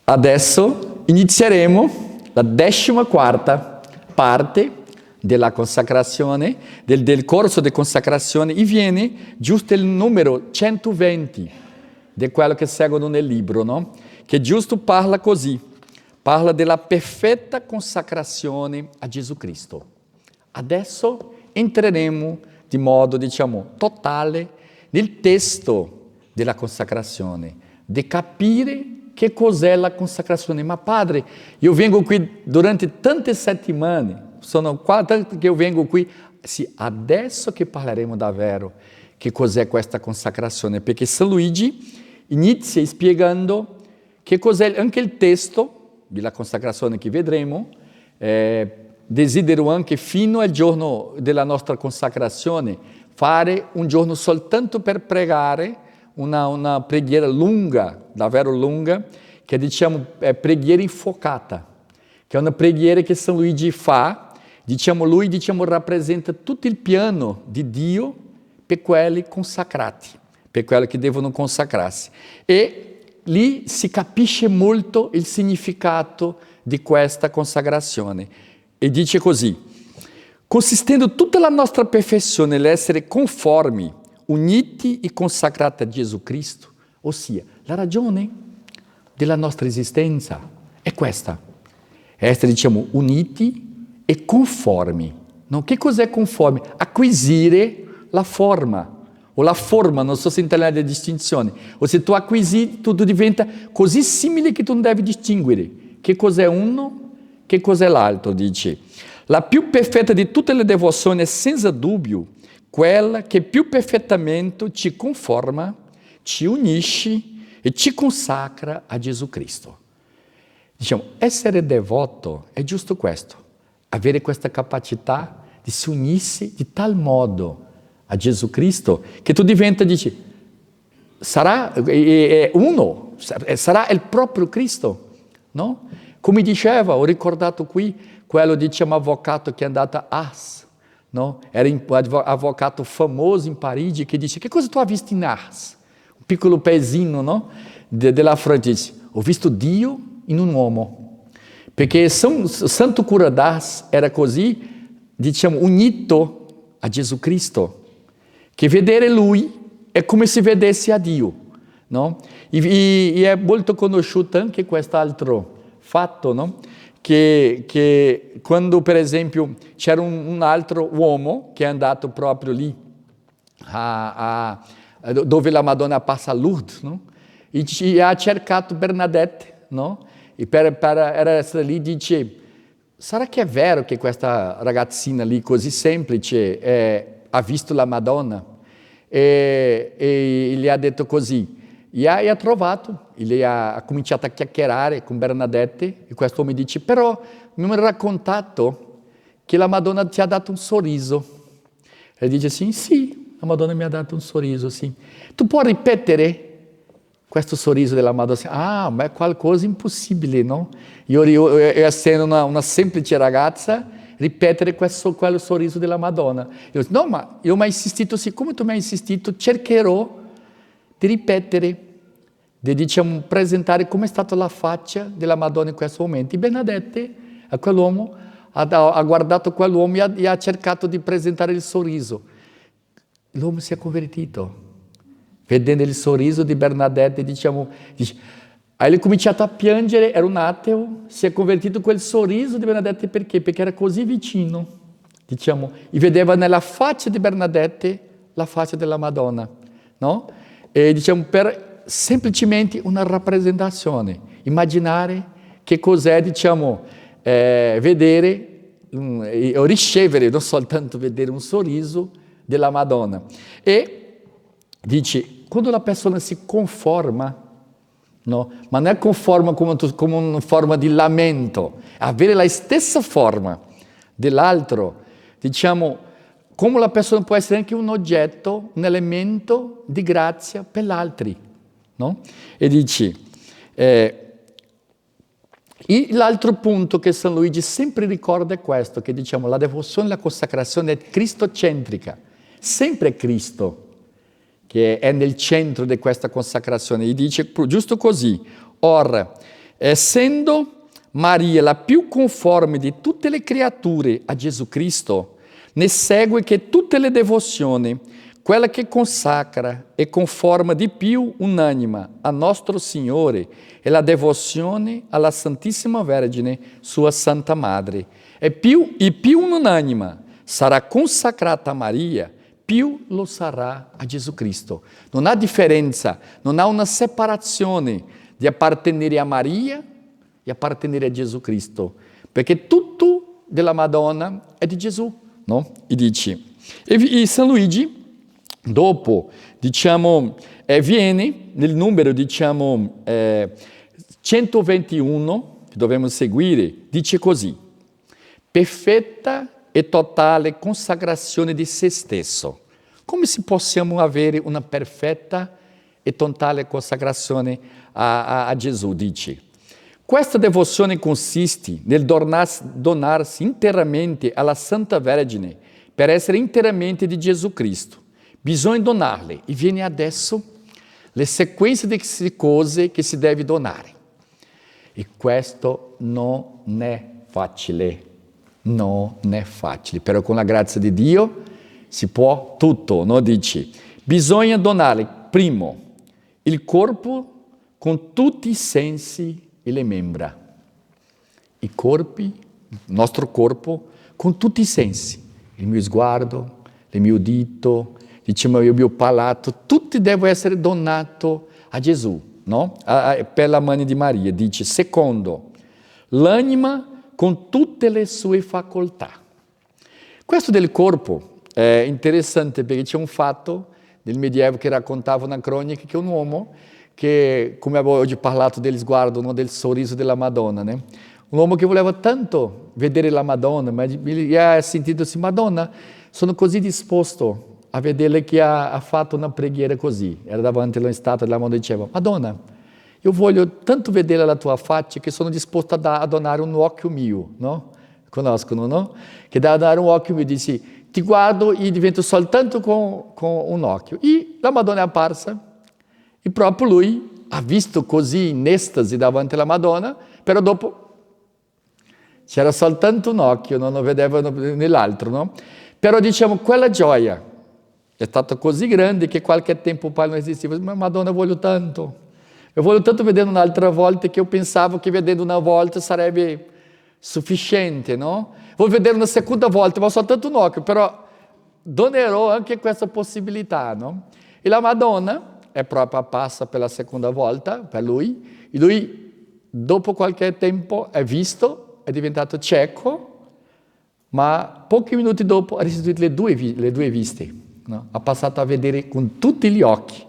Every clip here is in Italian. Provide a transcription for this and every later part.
Adesso inizieremo la 14ª parte della consacrazione, del corso di consacrazione, e viene giusto il numero 120 di quello che seguono nel libro, no? Che giusto parla così, parla della perfetta consacrazione a Gesù Cristo. Adesso entreremo di modo, totale nel testo della consacrazione, di capire che cos'è la consacrazione. Ma padre, io vengo qui durante tante settimane, sono tanto che io vengo qui. Sì, adesso che parleremo davvero che cos'è questa consacrazione, perché San Luigi inizia spiegando che cos'è anche il testo della consacrazione che vedremo. Desidero anche fino al giorno della nostra consacrazione fare un giorno soltanto per pregare, una preghiera lunga, davvero lunga, che è preghiera infuocata, che è una preghiera che San Luigi fa, lui rappresenta tutto il piano di Dio per quelli consacrati, per quelli che devono consacrarsi. E lì si capisce molto il significato di questa consacrazione. E dice così: consistendo tutta la nostra perfezione nell'essere conformi, uniti e consacrati a Gesù Cristo, ossia la ragione della nostra esistenza è questa, essere uniti e conformi. No? Che cos'è conformi? Acquisire la forma, o la forma, non so se intende la distinzione, o se tu acquisì, tutto diventa così simile che tu non devi distinguere che cos'è uno, che cos'è l'altro, dice. La più perfetta di tutte le devozioni è senza dubbio quella che più perfettamente ci conforma, ci unisce e ci consacra a Gesù Cristo. Essere devoto è giusto questo, avere questa capacità di si unirsi di tal modo a Gesù Cristo che tu diventa, sarà uno, sarà il proprio Cristo, no? Come diceva, ho ricordato qui, quello avvocato che è andato a Ars, no? Era un avvocato famoso in Parigi che dice: che cosa tu hai visto in Ars? Un piccolo paesino, no? Della Francia. Dice: ho visto Dio in un uomo, perché Santo Cura d'Ars era così, unito a Gesù Cristo, che vedere Lui è come se vedesse a Dio, no? E è molto conosciuto anche quest'altro fatto, no? Che quando, per esempio, c'era un altro uomo che è andato proprio lì, dove la Madonna passa a Lourdes, no? E ha cercato Bernadette, no? E per essere lì dice: sarà che è vero che questa ragazzina lì così semplice ha visto la Madonna? E gli ha detto così. E ha trovato, e lei ha cominciato a chiacchierare con Bernadette, e questo uomo dice: però mi hanno raccontato che la Madonna ti ha dato un sorriso. E dice: sì, la Madonna mi ha dato un sorriso, sì. Tu puoi ripetere questo sorriso della Madonna? Ah, ma è qualcosa di impossibile, no? Io essendo una semplice ragazza, ripetere quello sorriso della Madonna. Io dico: no, ma io mi ho insistito, siccome tu mi hai insistito, cercherò di ripetere, di presentare come è stata la faccia della Madonna in questo momento. E Bernadette, a quell'uomo, ha guardato quell'uomo e ha cercato di presentare il sorriso. L'uomo si è convertito, vedendo il sorriso di Bernadette, dice, Aí ele cominciato a piangere, era un ateo, si è convertito quel sorriso di Bernadette perché? Perché era così vicino, e vedeva nella faccia di Bernadette la faccia della Madonna, no? E per semplicemente una rappresentazione, immaginare che cos'è, vedere o ricevere, non soltanto vedere un sorriso della Madonna. E dice, quando la persona si conforma, no? Ma non è conforma come una forma di lamento, avere la stessa forma dell'altro, come la persona può essere anche un oggetto, un elemento di grazia per gli altri, no? E dice, e l'altro punto che San Luigi sempre ricorda è questo, che la devozione, la consacrazione è cristocentrica, sempre Cristo che è nel centro di questa consacrazione. E dice giusto così: ora, essendo Maria la più conforme di tutte le creature a Gesù Cristo, ne segue che tutte le devozioni, quella che consacra e conforma di più un'anima a nostro Signore è la devozione alla Santissima Vergine, sua Santa Madre. E più un'anima sarà consacrata a Maria, più lo sarà a Gesù Cristo. Non ha differenza, non ha una separazione di appartenere a Maria e appartenere a Gesù Cristo, perché tutto della Madonna è di Gesù, no? E dice, e San Luigi, dopo, viene nel numero, 121, che dobbiamo seguire, dice così: perfetta e totale consacrazione di se stesso. Come si possiamo avere una perfetta e totale consacrazione a Gesù, dice. Questa devozione consiste nel donarsi interamente alla Santa Vergine per essere interamente di Gesù Cristo. Bisogna donarle, e viene adesso le sequenze di cose che si deve donare. E questo non è facile, però con la grazia di Dio si può tutto, no? Dice, bisogna donare, primo, il corpo con tutti i sensi e le membra. I corpi, il nostro corpo, con tutti i sensi. Il mio sguardo, il mio dito, il mio palato, tutti devono essere donati a Gesù, no? Per la mano di Maria. Dice, secondo, l'anima con tutte le sue facoltà. Questo del corpo è interessante perché c'è un fatto nel Medioevo che raccontava una cronaca che un uomo che, come avevo oggi parlato del sguardo, no, del sorriso della Madonna, né? Un uomo che voleva tanto vedere la Madonna, ma ha sentito assim, Madonna, sono così disposto a vederla che ha fatto una preghiera così. Era davanti alla statua della Madonna e diceva, Madonna, io voglio tanto vedere la tua faccia che sono disposto a donare un occhio mio, no? Conoscono, no? Che da donare un occhio mio, dice, ti guardo e divento soltanto con un occhio. E la Madonna è apparsa. E proprio lui ha visto così in estasi davanti alla Madonna, però dopo c'era soltanto un occhio, non lo vedeva nell'altro, no? Però diciamo, quella gioia è stata così grande che qualche tempo poi non esisteva. Ma Madonna, voglio tanto. Eu voglio tanto vedere un'altra volta che io pensavo che vedendo una volta sarebbe sufficiente, no? Voglio vedere una seconda volta, ma soltanto un occhio, però donerò anche questa possibilità, no? E la Madonna è proprio passa per la seconda volta per lui, e lui dopo qualche tempo è visto, è diventato cieco, ma pochi minuti dopo ha restituito le due viste, no? Ha passato a vedere con tutti gli occhi,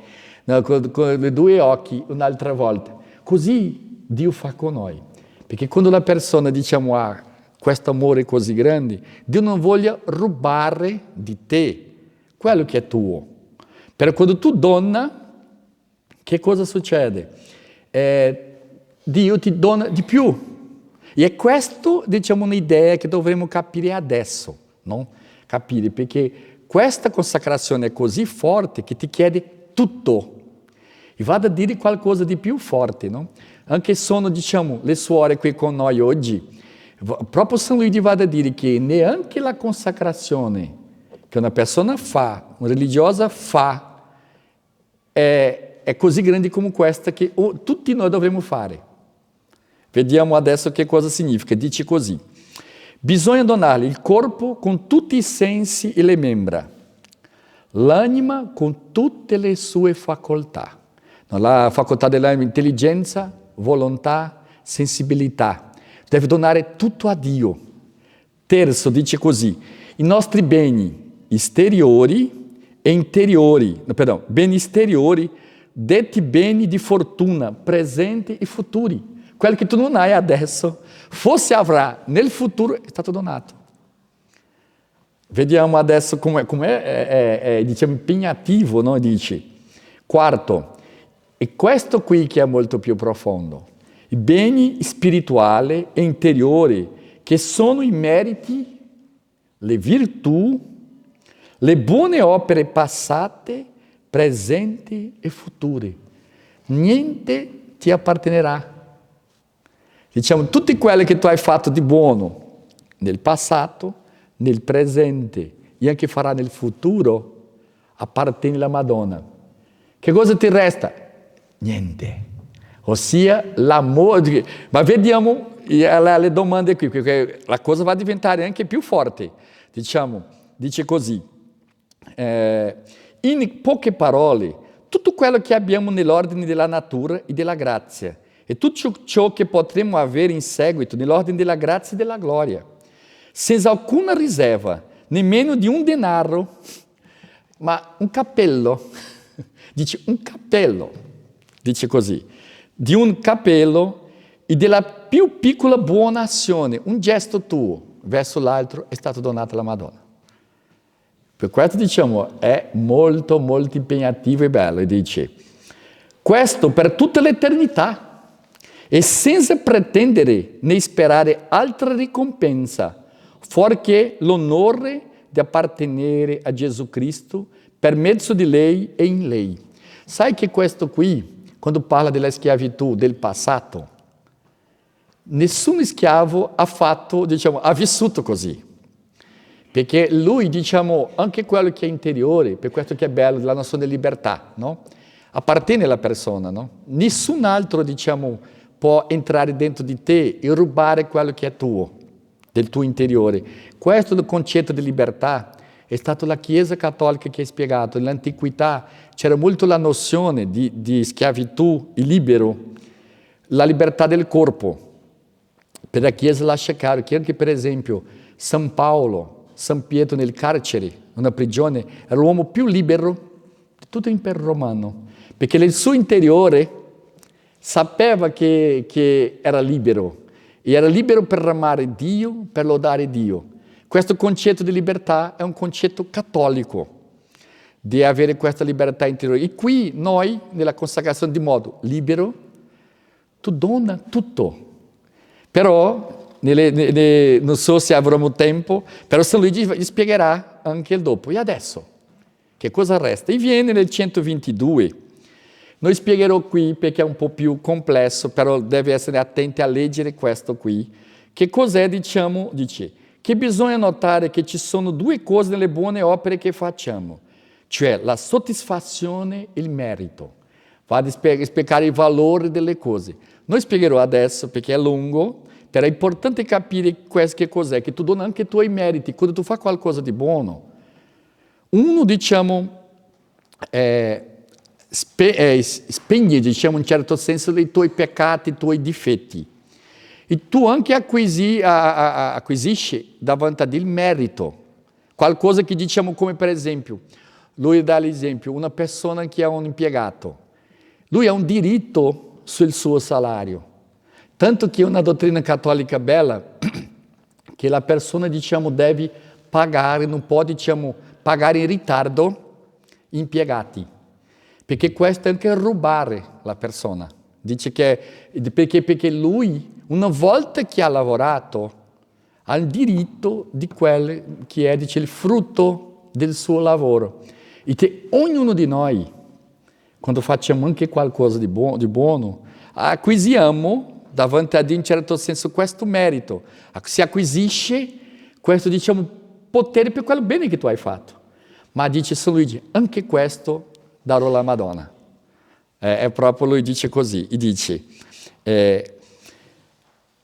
no? Con i due occhi un'altra volta. Così Dio fa con noi, perché quando la persona, diciamo, ha questo amore così grande, Dio non voglia rubare di te quello che è tuo. Però quando tu donna, che cosa succede? Dio ti dona di più. E è questo, diciamo, un'idea che dovremmo capire adesso, no? Capire, perché questa consacrazione è così forte che ti chiede tutto. E vado a dire qualcosa di più forte, no? Anche sono, diciamo, le suore qui con noi oggi. Proprio San Luigi va a dire che neanche la consacrazione che una persona fa, una religiosa fa, è così grande come questa che tutti noi dovremmo fare. Vediamo adesso che cosa significa. Dice così: bisogna donargli il corpo con tutti i sensi e le membra, l'anima con tutte le sue facoltà. No, la facoltà dell'anima, intelligenza, volontà, sensibilità. Deve donare tutto a Dio. Terzo, dice così: i nostri beni esteriori e interiori, beni esteriori, detti beni di fortuna, presenti e futuri. Quello che tu non hai adesso, forse avrà nel futuro, è stato donato. Vediamo adesso com'è diciamo, impegnativo, no? Dice. Quarto, e questo qui che è molto più profondo, i beni spirituali e interiori, che sono i meriti, le virtù, le buone opere passate, presenti e future. Niente ti appartenerà. Diciamo, tutte quelle che tu hai fatto di buono nel passato, nel presente e anche farà nel futuro, appartiene alla Madonna. Che cosa ti resta? Niente. Ossia l'amore. Ma vediamo le domande qui, perché la cosa va a diventare anche più forte. Diciamo, dice così, in poche parole, tutto quello che abbiamo nell'ordine della natura e della grazia, e tutto ciò che potremo avere in seguito nell'ordine della grazia e della gloria, senza alcuna riserva, nemmeno di un denaro, ma un cappello, dice un cappello, dice così, di un cappello e della più piccola buona azione, un gesto tuo verso l'altro è stato donato alla Madonna. Per questo diciamo è molto molto impegnativo e bello, e dice questo per tutta l'eternità e senza pretendere né sperare altra ricompensa fuorché l'onore di appartenere a Gesù Cristo per mezzo di lei e in lei. Sai che questo qui, quando parla della schiavitù del passato, nessun schiavo ha vissuto così. Perché lui, diciamo, anche quello che è interiore, per questo che è bello, la nozione di libertà, no? Appartiene alla persona, no? Nessun altro, diciamo, può entrare dentro di te e rubare quello che è tuo, del tuo interiore. Questo è il concetto di libertà. È stata la Chiesa cattolica che ha spiegato. Nell'antichità c'era molto la nozione di schiavitù e libero, la libertà del corpo. Per la Chiesa lascia chiaro che anche, per esempio, San Paolo, San Pietro nel carcere, una prigione, era l'uomo più libero di tutto l'impero romano, perché nel suo interiore sapeva che era libero, e era libero per amare Dio, per lodare Dio. Questo concetto di libertà è un concetto cattolico, di avere questa libertà interiore. E qui noi, nella consacrazione di modo libero, tu dona tutto. Però, non so se avremo tempo, però San Luigi gli spiegherà anche il dopo. E adesso? Che cosa resta? E viene nel 122. Noi spiegherò qui perché è un po' più complesso, però deve essere attenti a leggere questo qui. Che cos'è, diciamo, dice, che bisogna notare che ci sono due cose nelle buone opere che facciamo, cioè la soddisfazione e il merito. Va a spiegare il valore delle cose. Noi spiegherò adesso perché è lungo, però è importante capire che cos'è, che tu doni anche i tuoi meriti quando tu fai qualcosa di buono. Uno, diciamo, spegne, diciamo, in un certo senso, i tuoi peccati, i tuoi difetti. E tu anche acquisisci davanti a Dio il merito. Qualcosa che diciamo come, per esempio, lui dà l'esempio, una persona che ha un impiegato. Lui ha un diritto sul suo salario. Tanto che è una dottrina cattolica bella che la persona, diciamo, deve pagare, non può, diciamo, pagare in ritardo impiegati, perché questo è anche rubare la persona. Dice che perché lui, una volta che ha lavorato, ha il diritto di quello che è, dice, il frutto del suo lavoro. E che ognuno di noi, quando facciamo anche qualcosa di buono, acquisiamo davanti a Dio in certo senso questo merito, si acquisisce questo, diciamo, potere per quello bene che tu hai fatto. Ma dice San Luigi, anche questo darò alla Madonna. È proprio lui dice così, e dice,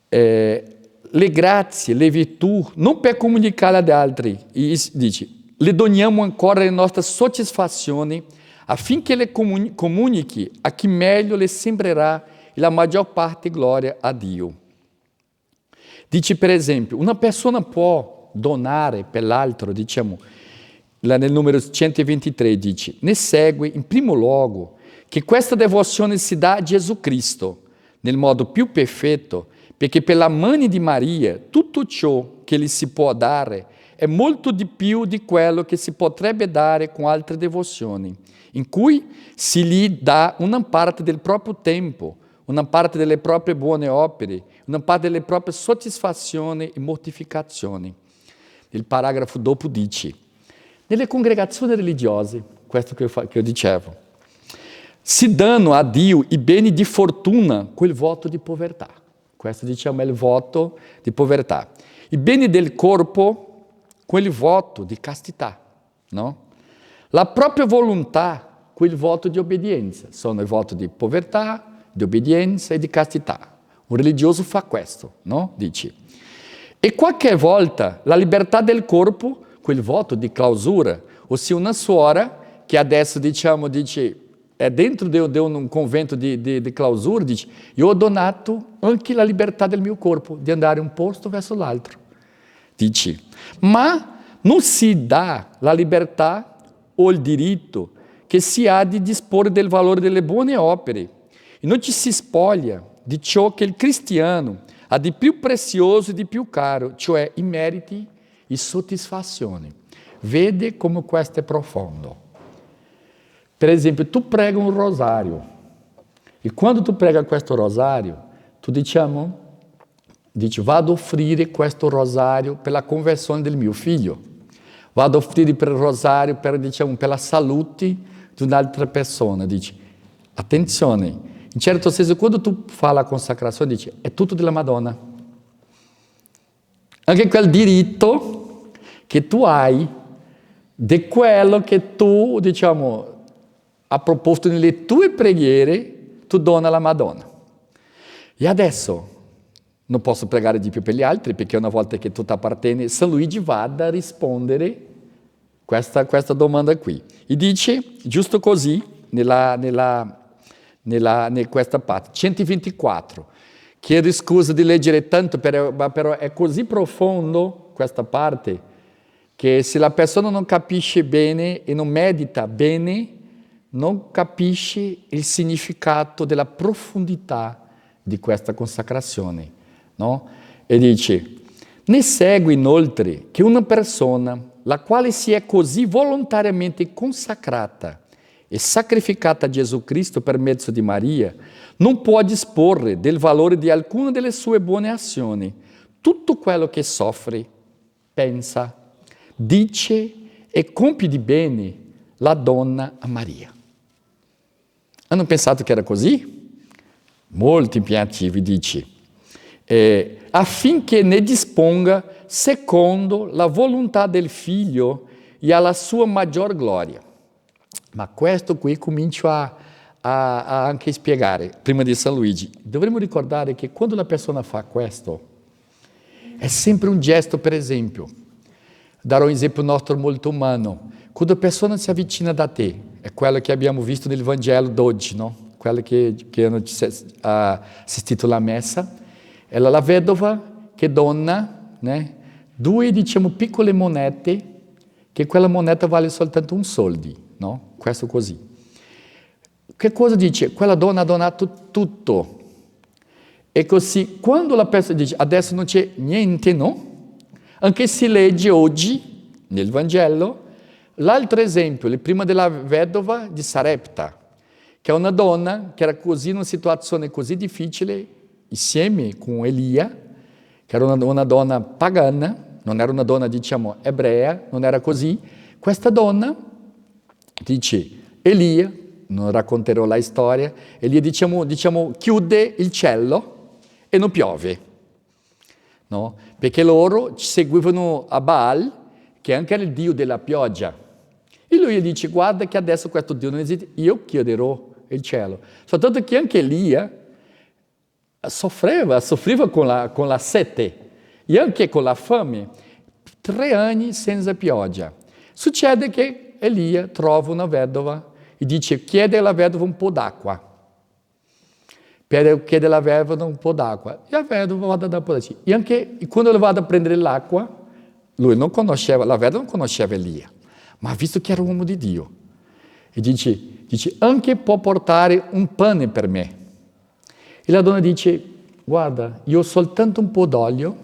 le grazie, le virtù, non per comunicarle ad altri, e dice, le doniamo ancora le nostre soddisfazioni affinché le comunichi a chi meglio le sembrerà la maggior parte gloria a Dio. Dice, per esempio, una persona può donare per l'altro, diciamo, nel numero 123 dice, ne segue in primo luogo che questa devozione si dà a Gesù Cristo nel modo più perfetto, perché per la mano di Maria tutto ciò che gli si può dare è molto di più di quello che si potrebbe dare con altre devozioni, in cui si gli dà una parte del proprio tempo, una parte delle proprie buone opere, una parte delle proprie soddisfazioni e mortificazioni. Il paragrafo dopo dice, nelle congregazioni religiose, questo che io dicevo, si danno a Dio i beni di fortuna con il voto di povertà. Questo diciamo è il voto di povertà. I beni del corpo, quel voto di castità, no? La propria volontà, quel voto di obbedienza. Sono il voto di povertà, di obbedienza e di castità. Un religioso fa questo, no? Dici. E qualche volta la libertà del corpo, quel voto di clausura, ossia una suora che adesso diciamo dice è dentro di un convento di clausura, dice io ho donato anche la libertà del mio corpo di andare un posto verso l'altro. Dici, ma non si dà la libertà o il diritto che si ha di disporre del valore delle buone opere e non ci si spoglia di ciò che il cristiano ha di più prezioso e di più caro, cioè i meriti e soddisfazioni. Vede come questo è profondo. Per esempio, tu prega un rosario e quando tu prega questo rosario, tu dici, vado a offrire questo rosario per la conversione del mio figlio, vado a offrire per il rosario per la salute di un'altra persona. Dici, attenzione, in certo senso quando tu fai la consacrazione dici, è tutto della Madonna. Anche quel diritto che tu hai di quello che tu, a proposto nelle tue preghiere, tu dona alla Madonna. E adesso non posso pregare di più per gli altri, perché una volta che tu ti appartieni, San Luigi va a rispondere questa domanda qui. E dice, giusto così, in questa parte, 124. Chiedo scusa di leggere tanto, però è così profondo questa parte, che se la persona non capisce bene e non medita bene, non capisce il significato della profondità di questa consacrazione, no? E dice, ne segue inoltre che una persona la quale si è così volontariamente consacrata e sacrificata a Gesù Cristo per mezzo di Maria, non può disporre del valore di alcuna delle sue buone azioni. Tutto quello che soffre, pensa, dice e compie di bene la donna a Maria. Hanno pensato che era così? Molto impegnativo, dice, affinché ne disponga secondo la volontà del figlio e alla sua maggior gloria. Ma questo qui comincio a anche spiegare, prima di San Luigi. Dovremmo ricordare che quando la persona fa questo, è sempre un gesto, per esempio. Darò un esempio nostro molto umano. Quando la persona si avvicina da te, è quello che abbiamo visto nel Vangelo d'oggi, no? Quello che hanno assistito alla messa, è la vedova che dona, né? 2, piccole monete, che quella moneta vale soltanto un soldi, no? Questo così. Che cosa dice? Quella donna ha donato tutto. E così, quando la persona dice, adesso non c'è niente, no? Anche si legge oggi, nel Vangelo, l'altro esempio, prima della vedova di Sarepta, che è una donna che era così in una situazione così difficile, insieme con Elia, che era una donna pagana, non era una donna, ebrea, non era così. Questa donna, dice, Elia, non racconterò la storia, Elia, chiude il cielo e non piove, no? Perché loro seguivano a Baal, che anche era il dio della pioggia. E lui gli dice, guarda che adesso questo dio non esiste, io chiuderò il cielo. Soltanto che anche Elia soffriva con la sete e anche con la fame, 3 anni senza pioggia. Succede che Elia trova una vedova e dice, chiede alla vedova un po' d'acqua. Chiede alla vedova un po' d'acqua. E la vedova va a dare un po' d'acqua. E anche quando va a prendere l'acqua, la vedova non conosceva Elia, ma ha visto che era un uomo di Dio. E dice, anche può portare un pane per me. E la donna dice, guarda, io ho soltanto un po' d'olio,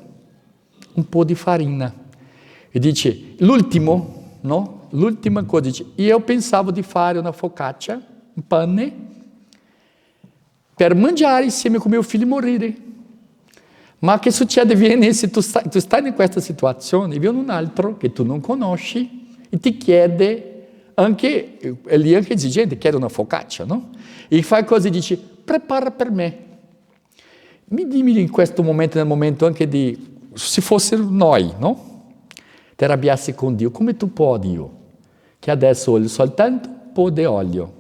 un po' di farina. E dice, l'ultima cosa, dice, io pensavo di fare una focaccia, un pane, per mangiare insieme con mio figlio e morire. Ma che succede? Viene, se tu stai in questa situazione, viene un altro che tu non conosci e ti chiede, anche, è lì anche esigente, chiede una focaccia, no? E fa così, dice, prepara per me. dimmi in questo momento, nel momento anche di, se fosse noi, no? Ti arrabbiassi con Dio, come tu puoi, Dio? Che adesso voglio soltanto un po' di olio,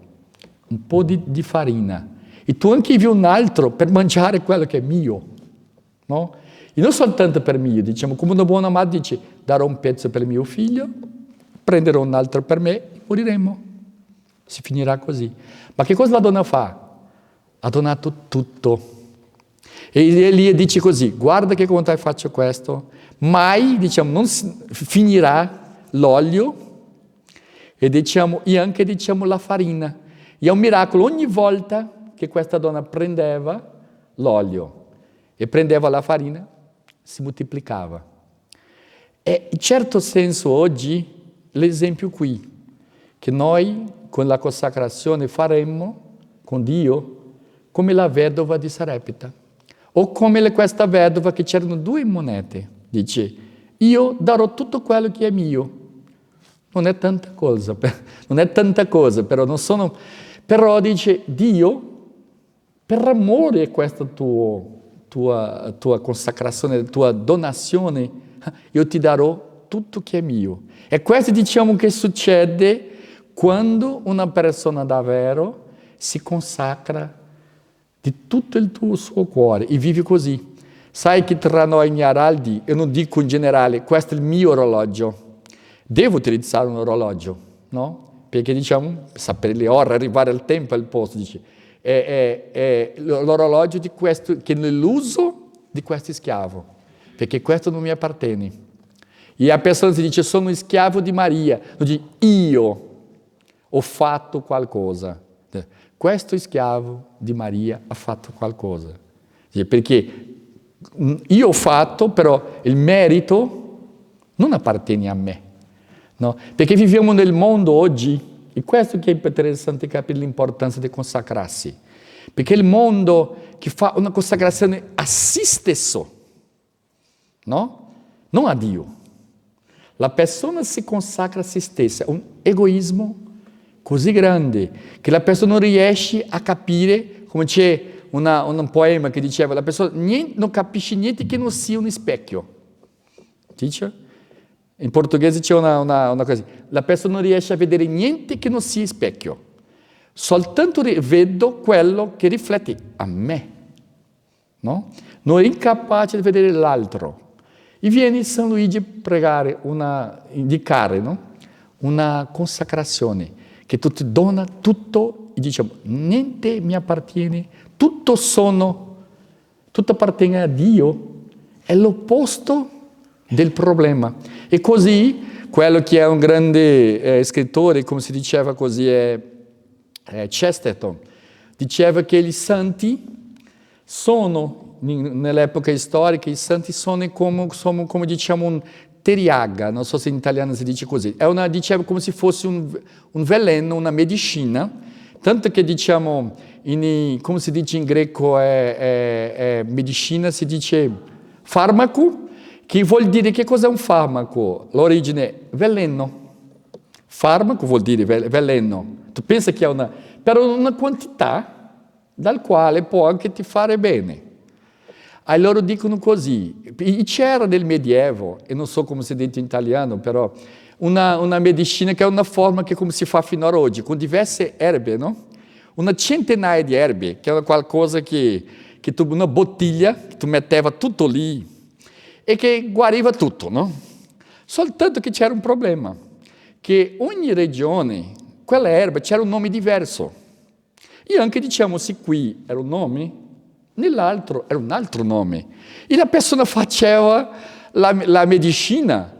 un po' di farina, e tu anche vivi un altro per mangiare quello che è mio, no? E non soltanto per mio, diciamo, come una buona madre dice, darò un pezzo per mio figlio, prenderò un altro per me e moriremo. Si finirà così. Ma che cosa la donna fa? Ha donato tutto. E Elia dice così, guarda che quando faccio questo, mai, diciamo, non finirà l'olio e, diciamo, e anche, diciamo, la farina. E è un miracolo ogni volta che questa donna prendeva l'olio e prendeva la farina, si moltiplicava. E in certo senso oggi l'esempio qui, che noi con la consacrazione faremmo con Dio come la vedova di Sarepta, o come questa vedova che c'erano 2 monete, dice, io darò tutto quello che è mio. Non è tanta cosa, però non sono, però dice, Dio, per amore a questa tua consacrazione, tua donazione, io ti darò tutto che è mio. E questo diciamo che succede quando una persona davvero si consacra di tutto il suo cuore e vive così. Sai che tra noi in Araldi, io non dico in generale, questo è il mio orologio. Devo utilizzare un orologio, no? Perché diciamo, sapere le ore, arrivare al tempo al posto, dice, è l'orologio di questo, che nell'uso di questo schiavo, perché questo non mi appartiene. E a persona si dice, sono schiavo di Maria, non dice, io ho fatto qualcosa. Questo schiavo di Maria ha fatto qualcosa. Perché io ho fatto, però il merito non appartiene a me. No? Perché viviamo nel mondo oggi, e questo che è interessante capire l'importanza di consacrarsi. Perché il mondo che fa una consacrazione a se stesso, no? Non a Dio. La persona si consacra a se stessa, è un egoismo così grande che la persona non riesce a capire, come c'è un poema che diceva, la persona non capisce niente che non sia un specchio. Dice? In portoghese c'è una cosa, la persona non riesce a vedere niente che non sia specchio, soltanto vedo quello che riflette a me, no? Non è incapace di vedere l'altro. E viene San Luigi a pregare, indicare, no? Una consacrazione, che tu ti dona tutto e diciamo, niente mi appartiene, tutto appartiene a Dio, è l'opposto del problema. E così, quello che è un grande scrittore, come si diceva così, è Chesterton, diceva che i santi sono, nell'epoca storica, i santi sono come diciamo un teriaga, non so se in italiano si dice così, diceva come se fosse un veleno, una medicina, tanto che diciamo, come si dice in greco è medicina, si dice farmaco, che vuol dire che cos'è un farmaco? L'origine è veleno. Farmaco vuol dire veleno. Tu pensi che è però una quantità dal quale può anche ti fare bene. E loro dicono così. E c'era nel Medioevo, e non so come si dice in italiano, però una medicina che è una forma che come si fa fino ad oggi, con diverse erbe, no? Una centinaia di erbe, che era qualcosa che tu, una bottiglia, che tu metteva tutto lì, e che guariva tutto, no? Soltanto che c'era un problema, che ogni regione, quella erba, c'era un nome diverso. E anche diciamo, se qui era un nome, nell'altro era un altro nome. E la persona faceva la medicina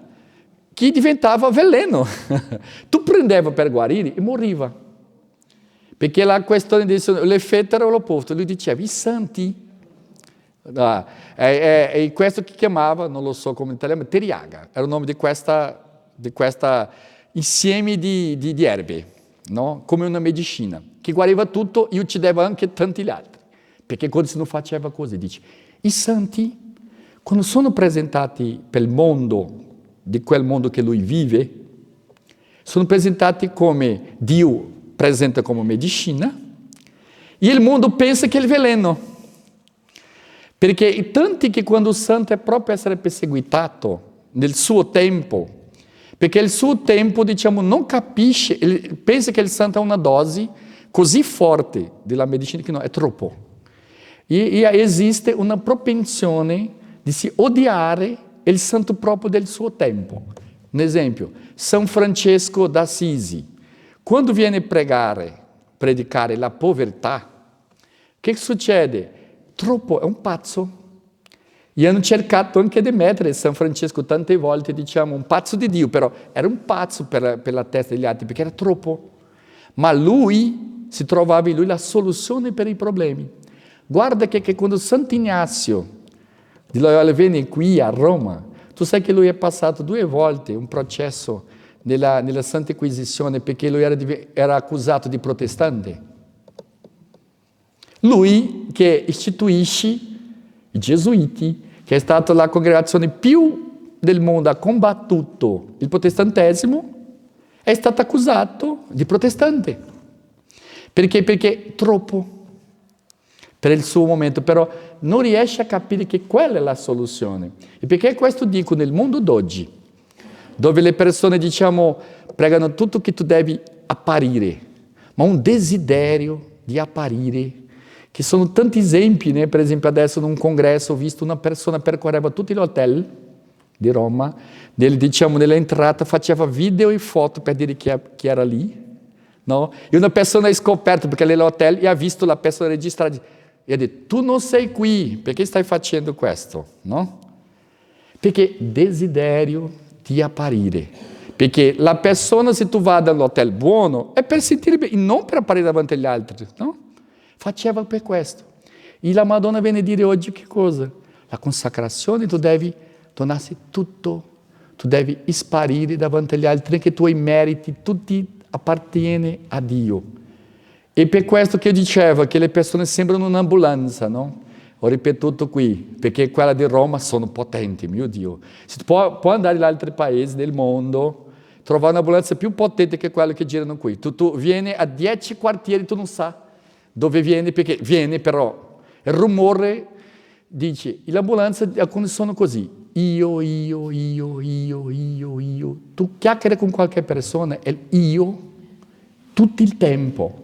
che diventava veleno. Tu prendeva per guarire e moriva. Perché la questione l'effetto era l'opposto. Lui diceva, i santi, e questo che chiamava, non lo so come in italiano, teriaga, era il nome di questa insieme di erbe, no? Come una medicina, che guariva tutto e uccideva anche tanti altri. Perché quando si non faceva così, dice, i santi, quando sono presentati per il mondo, di quel mondo che lui vive, sono presentati come Dio presenta come medicina, e il mondo pensa che è il veleno. Perché tanti che quando il santo è proprio essere perseguitato nel suo tempo, perché il suo tempo, diciamo, non capisce, pensa che il santo ha una dose così forte della medicina che no, è troppo. E esiste una propensione di si odiare il santo proprio del suo tempo. Un esempio, San Francesco d'Assisi, quando viene a predicare la povertà, che succede? Troppo, è un pazzo. E hanno cercato anche di mettere San Francesco tante volte, diciamo, un pazzo di Dio, però era un pazzo per la testa degli altri, perché era troppo. Ma lui si trovava in lui la soluzione per i problemi. Guarda che quando Sant'Ignazio di Loyola venne qui a Roma, tu sai che lui è passato 2 volte un processo nella Santa Inquisizione perché lui era accusato di protestante. Lui che istituisce i Gesuiti, che è stata la congregazione più del mondo, ha combattuto il protestantesimo, è stato accusato di protestante. Perché? Perché troppo per il suo momento, però non riesce a capire che quella è la soluzione. E perché questo dico nel mondo d'oggi, dove le persone, diciamo, pregano tutto che tu devi apparire, ma un desiderio di apparire, che sono tanti esempi, né? Per esempio adesso in un congresso ho visto una persona percorreva tutti gli hotel di Roma, diciamo nell'entrata faceva video e foto per dire chi era lì, no? E una persona ha scoperto, perché nell'hotel e ha visto la persona registrata, e ha detto, tu non sei qui, perché stai facendo questo? No? Perché desiderio di apparire. Perché la persona, se tu vai all'hotel buono, è per sentire bene, non per apparire davanti agli altri, no? Faceva per questo. E la Madonna viene a dire oggi che cosa? La consacrazione, tu devi donarsi tutto, tu devi sparire davanti agli altri, che i tuoi meriti, tutti appartiene a Dio. E per questo che io dicevo che le persone sembrano un'ambulanza, no? Ho ripetuto qui, perché quella di Roma sono potenti, mio Dio. Se tu puoi andare in altri paesi del mondo, trovare un'ambulanza più potente che quelle che girano qui. Tu vieni a 10 quartieri, tu non sai dove vieni, perché viene però il rumore dice, l'ambulanza alcune sono così, io, tu chiacchieri con qualche persona, è io tutto il tempo,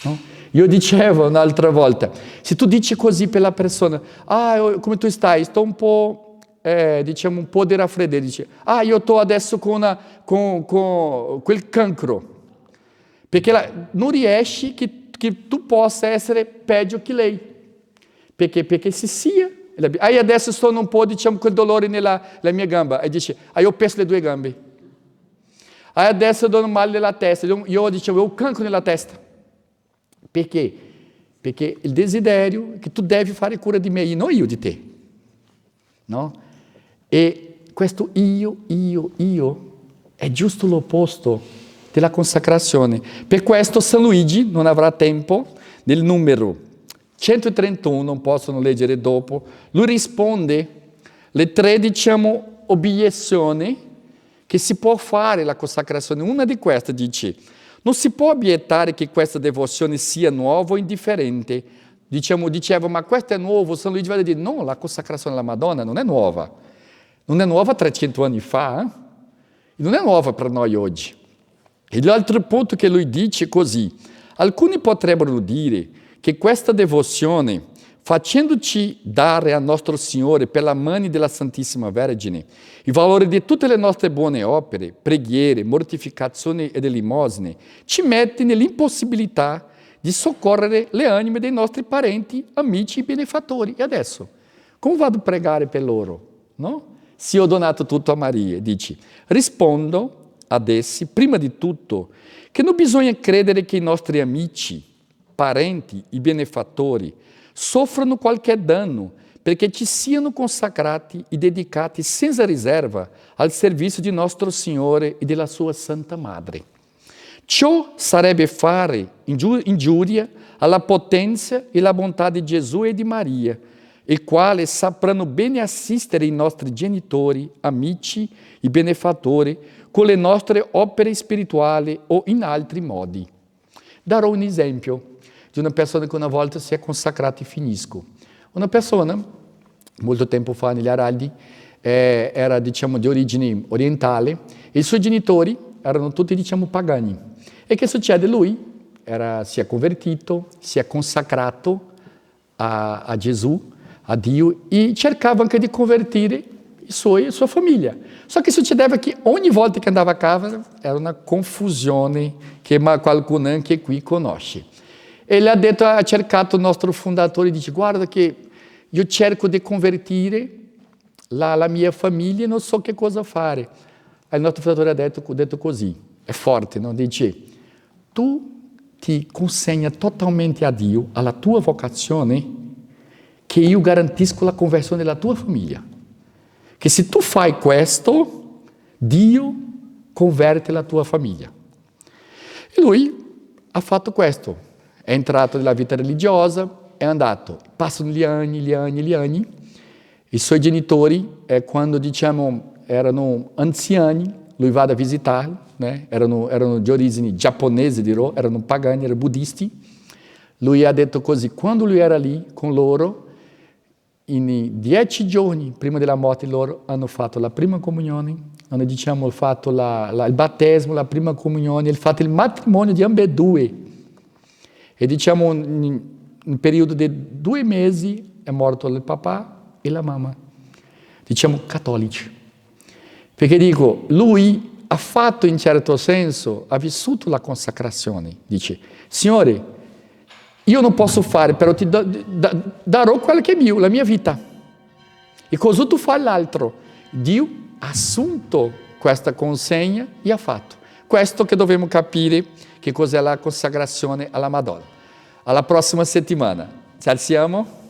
no? Io dicevo un'altra volta, se tu dici così per la persona, come tu stai? Sto un po', diciamo un po' di raffreddore, dice, io sto adesso con quel cancro, perché non riesci che tu possa essere peggio che lei, perché si sia, adesso sto un po', diciamo, quel dolore nella mia gamba, e dice, io ho perso le 2 gambe, adesso do male nella testa, io dicevo, ho un cancro nella testa, perché? Perché il desiderio è che tu devi fare cura di me e non io di te, no? E questo io è giusto l'opposto della consacrazione. Per questo San Luigi non avrà tempo, nel numero 131, non possono leggere dopo, lui risponde le 3, diciamo, obiezioni che si può fare la consacrazione. Una di queste dice, non si può obiettare che questa devozione sia nuova o indifferente. Dicevo, ma questo è nuovo, San Luigi va a dire, no, la consacrazione alla Madonna non è nuova 300 anni fa, non è nuova per noi oggi. E l'altro punto che lui dice così, alcuni potrebbero dire che questa devozione, facendoci dare a nostro Signore per la mano della Santissima Vergine il valore di tutte le nostre buone opere, preghiere, mortificazioni ed elemosine, ci mette nell'impossibilità di soccorrere le anime dei nostri parenti, amici e benefattori. E adesso, come vado a pregare per loro? No? Se ho donato tutto a Maria, dici, rispondo ad essi, prima di tutto, che non bisogna credere che i nostri amici, parenti e benefattori soffrano qualche danno perché ci siano consacrati e dedicati senza riserva al servizio di nostro Signore e della sua Santa Madre. Ciò sarebbe fare ingiuria alla potenza e alla bontà di Gesù e di Maria, i quali sapranno bene assistere i nostri genitori, amici e benefattori con le nostre opere spirituali o in altri modi. Darò un esempio di una persona che una volta si è consacrata e finisco. Una persona, molto tempo fa negli Araldi, era diciamo di origine orientale e i suoi genitori erano tutti diciamo pagani. E che succede? Lui si è convertito, si è consacrato a Gesù, a Dio, e cercava anche di convertire sua famiglia. Só che succedeva che ogni volta che andava a casa era una confusione che qualcuno anche qui conosce. Ele ha cercato il nostro fondatore e dice: guarda che io cerco di convertire la mia famiglia e non so che cosa fare. E il nostro fondatore ha detto così, è forte, no? Dice: tu ti consegna totalmente a Dio, alla tua vocazione, che io garantisco la conversione della tua famiglia. Che se tu fai questo, Dio converte la tua famiglia. E lui ha fatto questo, è entrato nella vita religiosa, è andato, passano gli anni, i suoi genitori, quando diciamo erano anziani, lui va a visitarli, né? erano di origine giapponese, dirò, erano pagani, erano buddisti. Lui ha detto così: quando lui era lì con loro, in 10 giorni prima della morte loro hanno fatto la prima comunione, hanno diciamo fatto il battesimo, la prima comunione, hanno fatto il matrimonio di ambedue. E diciamo in un periodo di 2 mesi è morto il papà e la mamma, diciamo cattolici. Perché dico, lui ha fatto in certo senso, ha vissuto la consacrazione, dice: Signore, io non posso fare, però ti darò quello che è mio, la mia vita. E così tu fai l'altro. Dio ha assunto questa consegna e ha fatto. Questo che dobbiamo capire che cos'è la consacrazione alla Madonna. Alla prossima settimana. Ci siamo?